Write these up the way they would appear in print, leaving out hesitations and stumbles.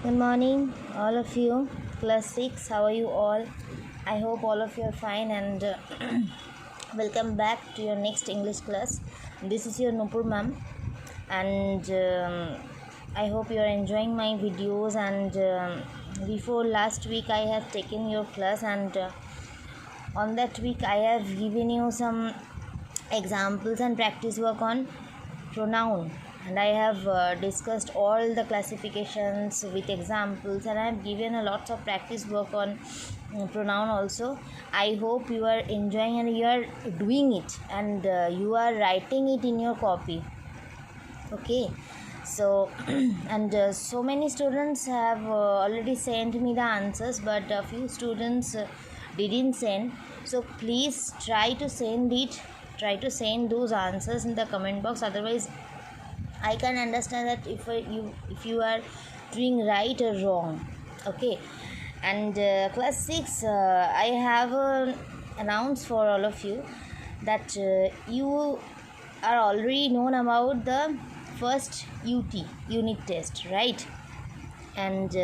Good morning, all of you. Class 6, how are you all? I hope all of you are fine and welcome back to your next English class. This is your Nupur ma'am, and I hope you are enjoying my videos. And before last week, I have taken your class, and on that week, I have given you some examples and practice work on pronoun, and I have discussed all the classifications with examples, and I have given a lot of practice work on pronoun also. I hope you are enjoying and you are doing it, and you are writing it in your copy. Okay, so and so many students have already sent me the answers, but a few students didn't send. So please try to send those answers in the comment box. Otherwise, I can understand that if you are doing right or wrong. Okay, and class 6, I have announced for all of you that you are already known about the first unit test, right? And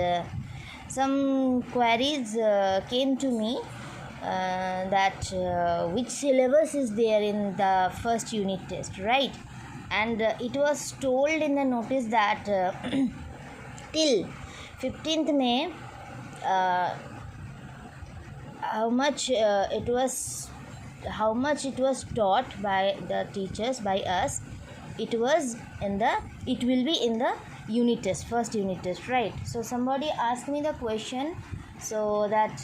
some queries came to me that which syllabus is there in the first unit test, right? And it was told in the notice that till 15th May how much it was taught by the teachers, by us, it will be in the unit test, first unit test, right? So somebody asked me the question, so that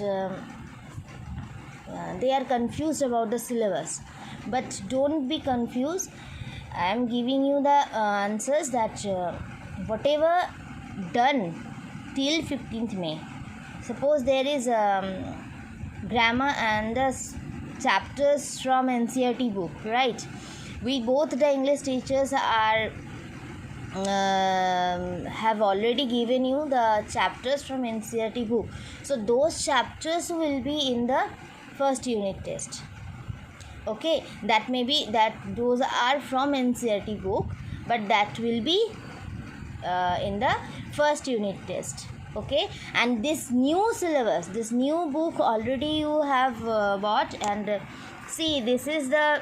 they are confused about the syllabus. But don't be confused, I am giving you the answers that whatever done till 15th May, suppose there is grammar and the chapters from NCERT book, right? We both the English teachers are have already given you the chapters from NCERT book, so those chapters will be in the first unit test. Okay, that may be that those are from NCERT book, but that will be in the first unit test. Okay, and this new syllabus, this new book already you have bought, and see, this is the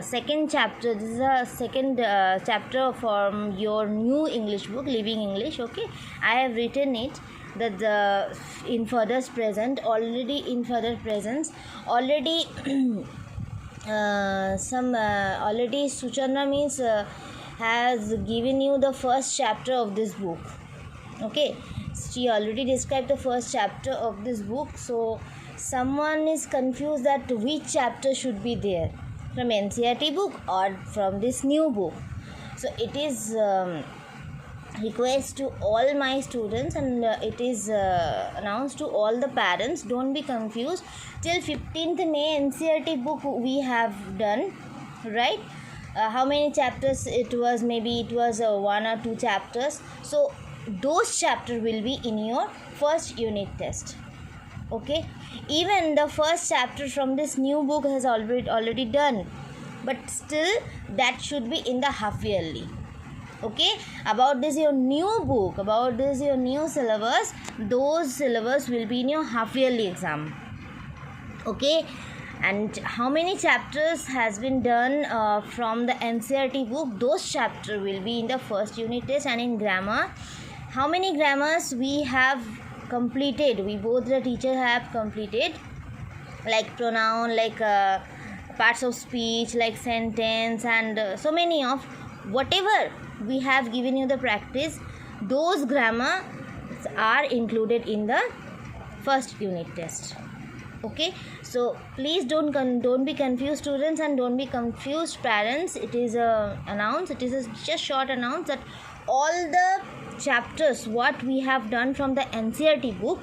second chapter. This is a second chapter from your new English book, Living English. Okay, I have written it that in further presence already already Suchandra means has given you the first chapter of this book. Okay, she already described the first chapter of this book. So someone is confused that which chapter should be there, from NCERT book or from this new book. So it is request to all my students, and it is announced to all the parents, don't be confused. Till 15th May NCERT book we have done, right? How many chapters it was? Maybe it was 1 or 2 chapters. So those chapters will be in your first unit test. Okay, even the first chapter from this new book has already done, but still that should be in the half yearly. Okay, about this your new book, about this your new syllabus, those syllabus will be in your half yearly exam. Okay, and how many chapters has been done from the NCERT book, those chapter will be in the first unit test. And in grammar, how many grammars we have completed, we both the teacher have completed, like pronoun, like parts of speech, like sentence, and so many of whatever we have given you the practice, those grammar are included in the first unit test. Okay, so please don't be confused, students, and don't be confused, parents. It is announced, it is just short announce that all the chapters what we have done from the NCERT book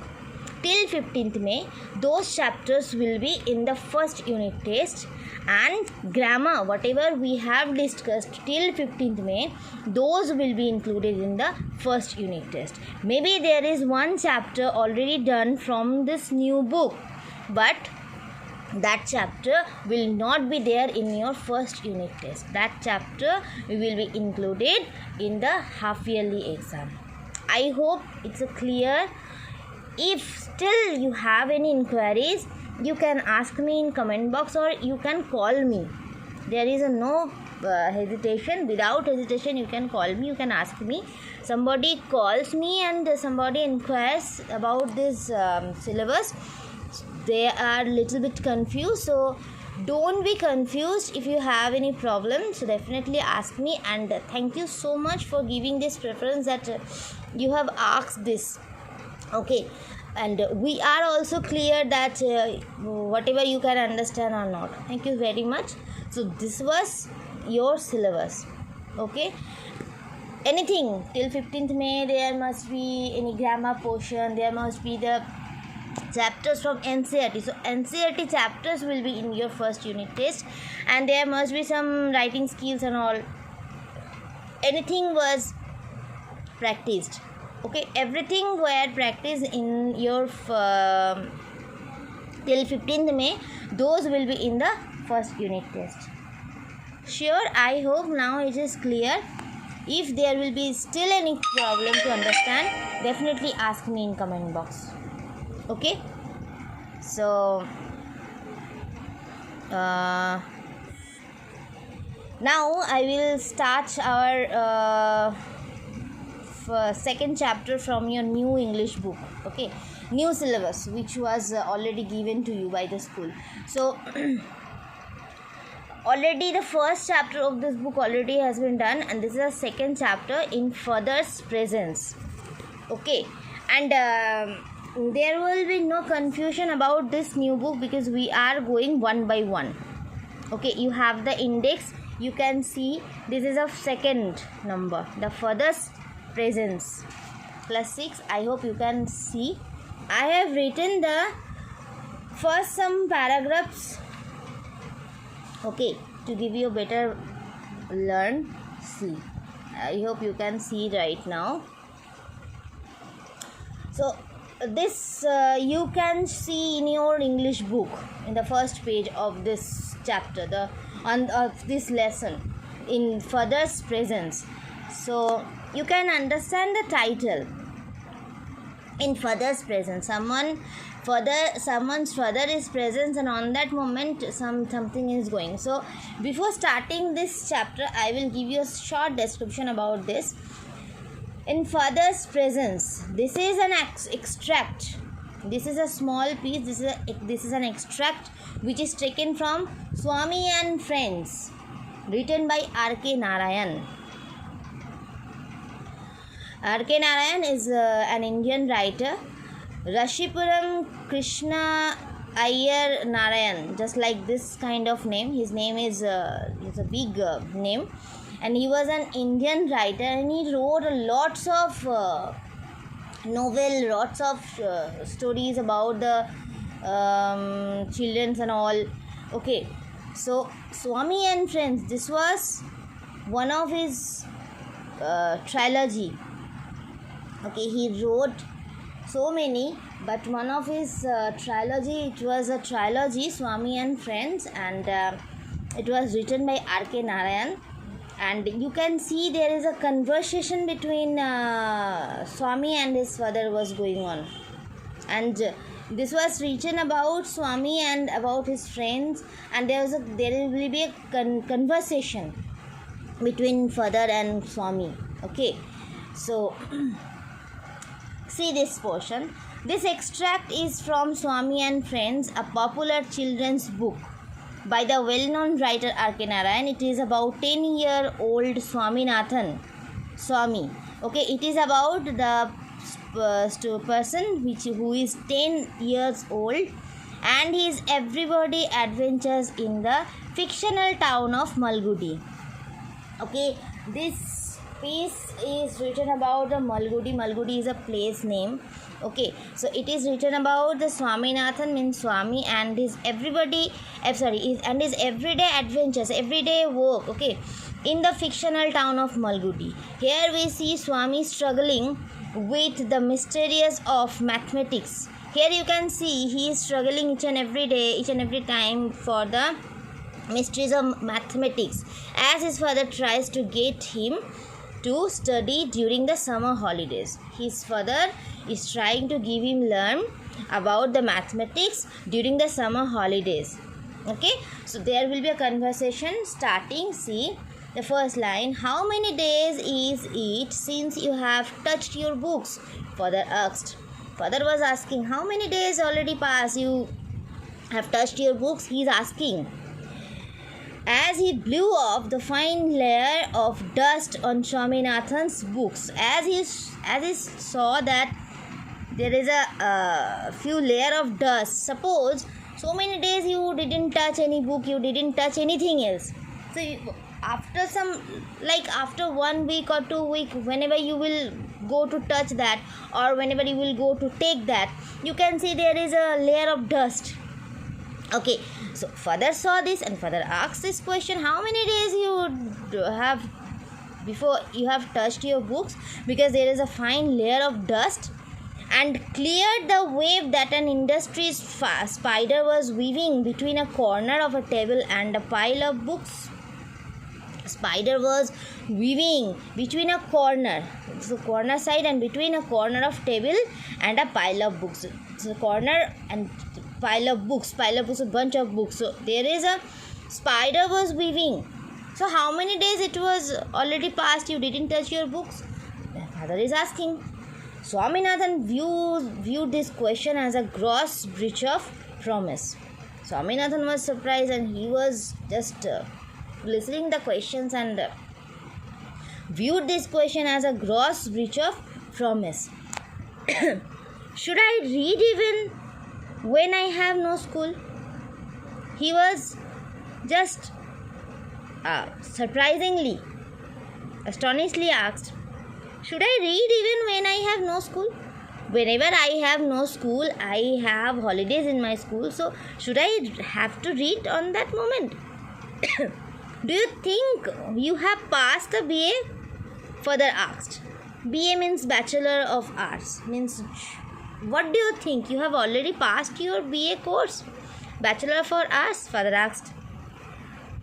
till 15th May, those chapters will be in the first unit test. And grammar, whatever we have discussed till 15th May, those will be included in the first unit test. Maybe there is one chapter already done from this new book, but that chapter will not be there in your first unit test. That chapter will be included in the half yearly exam. I hope it's clear. If still you have any inquiries, you can ask me in comment box or you can call me. There is no hesitation. Without hesitation, you can call me, you can ask me. Somebody calls me and somebody inquires about this syllabus. They are little bit confused, so don't be confused. If you have any problem, so definitely ask me. And thank you so much for giving this preference that you have asked this. Okay, and we are also clear that whatever you can understand or not. Thank you very much. So this was your syllabus. Okay, anything till 15th May, there must be any grammar portion, there must be the chapters from NCERT. So NCERT chapters will be in your first unit test, and there must be some writing skills and all. Anything was practiced. Okay, everything were practiced in your till 15th May. Those will be in the first unit test. Sure, I hope now it is clear. If there will be still any problem to understand, definitely ask me in comment box. Okay, so now I will start our second chapter from your new English book. Okay, new syllabus which was already given to you by the school. So already the first chapter of this book already has been done, and this is the second chapter in father's presence. Okay, and there will be no confusion about this new book because we are going one by one. Okay, you have the index, you can see this is a second number, the father's presence plus 6. I hope you can see. I have written the first some paragraphs, okay, to give you a better learn. See, I hope you can see right now. So this you can see in your English book in the first page of this chapter, of this lesson, in father's presence. So you can understand the title. In father's presence, someone's father is present, and on that moment something is going. So before starting this chapter, I will give you a short description about this. In father's presence, this is an extract. This is a small piece. This is an extract which is taken from Swami and Friends, written by R.K. Narayan. R.K. Narayan is an Indian writer. Rashipuram Krishna Iyer Narayan, just like this kind of name. His name is a big name, and he was an Indian writer, and he wrote lots of lots of stories about the children and all. Okay, so Swami and Friends, this was one of his trilogy. Okay, he wrote so many, but one of his trilogy, it was a trilogy, Swami and Friends, and it was written by R.K. Narayan. And you can see there is a conversation between Swami and his father was going on, and this was written about Swami and about his friends, and there will be a conversation between father and Swami. Okay, so see this portion. This extract is from Swami and Friends, a popular children's book by the well-known writer R.K. Narayan. It is about 10-year-old Swaminathan Swami. Okay, it is about the person who is 10 years old, and his everybody adventures in the fictional town of Malgudi. Okay, this piece is written about the Malgudi. Malgudi is a place name. Okay, so it is written about the Swaminathan, means Swami, and his everyday adventures, everyday work. Okay, in the fictional town of Malgudi. Here we see Swami struggling with the mysteries of mathematics. Here you can see he is struggling each and every day, each and every time for the mysteries of mathematics, as his father tries to get him to study during the summer holidays. His father is trying to give him learn about the mathematics during the summer holidays. Okay, so there will be a conversation starting. See the first line. How many days is it since you have touched your books? Father asked. Father was asking, how many days already passed you have touched your books? He is asking. As he blew off the fine layer of dust on Swaminathan's books, as he saw that there is a few layer of dust. Suppose so many days you didn't touch any book, you didn't touch anything else. So after after 1 week or 2 weeks, whenever you will go to touch that, or whenever you will go to take that, you can see there is a layer of dust. Okay, so father saw this and father asked this question, how many days you have before you have touched your books, because there is a fine layer of dust, and cleared the web that an industrious spider was weaving between a corner of a table and a pile of books. Spider was weaving between a corner, so corner side, and between a corner of table and a pile of books. So corner and pile of books, a bunch of books. So there is a spider was weaving. So how many days it was already passed you didn't touch your books? The father is asking. Swaminathan viewed this question as a gross breach of promise. Swaminathan was surprised and he was just listening the questions and viewed this question as a gross breach of promise. Should I read even when I have no school? He was just astonishingly asked, should I read even when I have no school? Whenever I have no school, I have holidays in my school, so should I have to read on that moment? Do you think you have passed the BA? Father asked. BA means Bachelor of Arts. Means, what do you think? You have already passed your BA course? Bachelor of Arts? Father asked.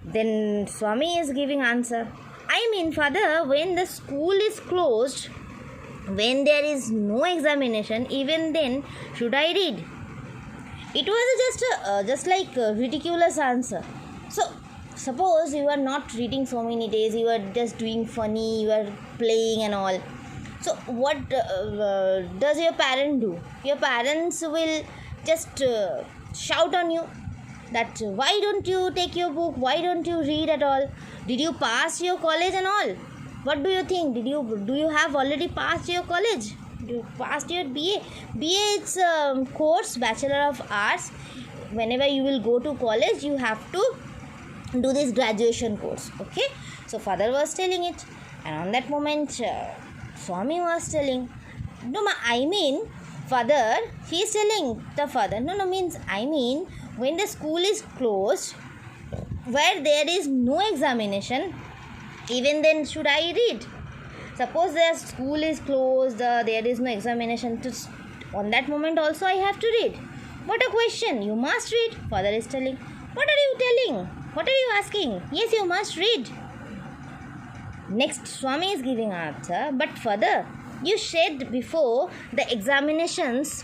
Then Swami is giving answer. I mean, Father, when the school is closed, when there is no examination, even then, should I read? It was just like a ridiculous answer. So, suppose you are not reading so many days, you are just doing funny, you are playing and all. So, what does your parent do? Your parents will just shout on you that why don't you take your book, why don't you read at all? Did you pass your college and all? What do you think? Do you have already passed your college? You passed your BA? BA is course, Bachelor of Arts. Whenever you will go to college, you have to do this graduation course. Okay, so father was telling it, and on that moment Swami was telling, father, he is telling the father, when the school is closed, where there is no examination, even then should I read? Suppose the school is closed, there is no examination, on that moment also I have to read. What a question, you must read, father is telling. What are you telling? What are you asking? Yes, you must read. Next, Swami is giving answer, but father, you said before the examinations,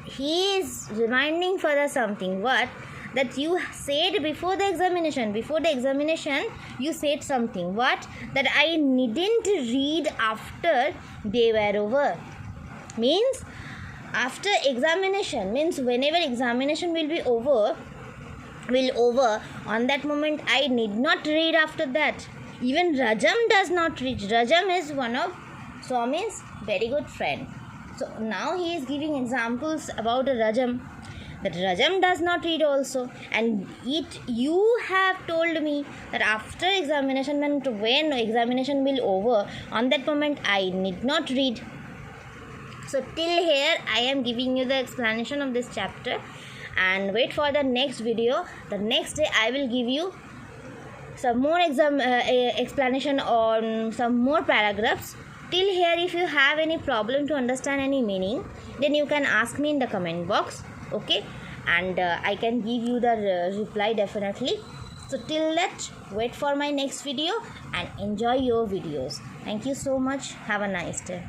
he is reminding further something. What? That you said before the examination. Before the examination, you said something. What? That I needn't read after they were over. Means after examination. Means whenever examination will over, on that moment I need not read after that. Even Rajam does not read. Rajam is one of Swami's very good friend. So now he is giving examples about a Rajam, that Rajam does not read also, and you have told me that after examination, when examination will over, on that moment I need not read. So till here I am giving you the explanation of this chapter, and wait for the next video. The next day I will give you some more explanation on some more paragraphs. Till here, if you have any problem to understand any meaning, then you can ask me in the comment box, okay, and I can give you the reply definitely. So till that, wait for my next video and enjoy your videos. Thank you so much. Have a nice day.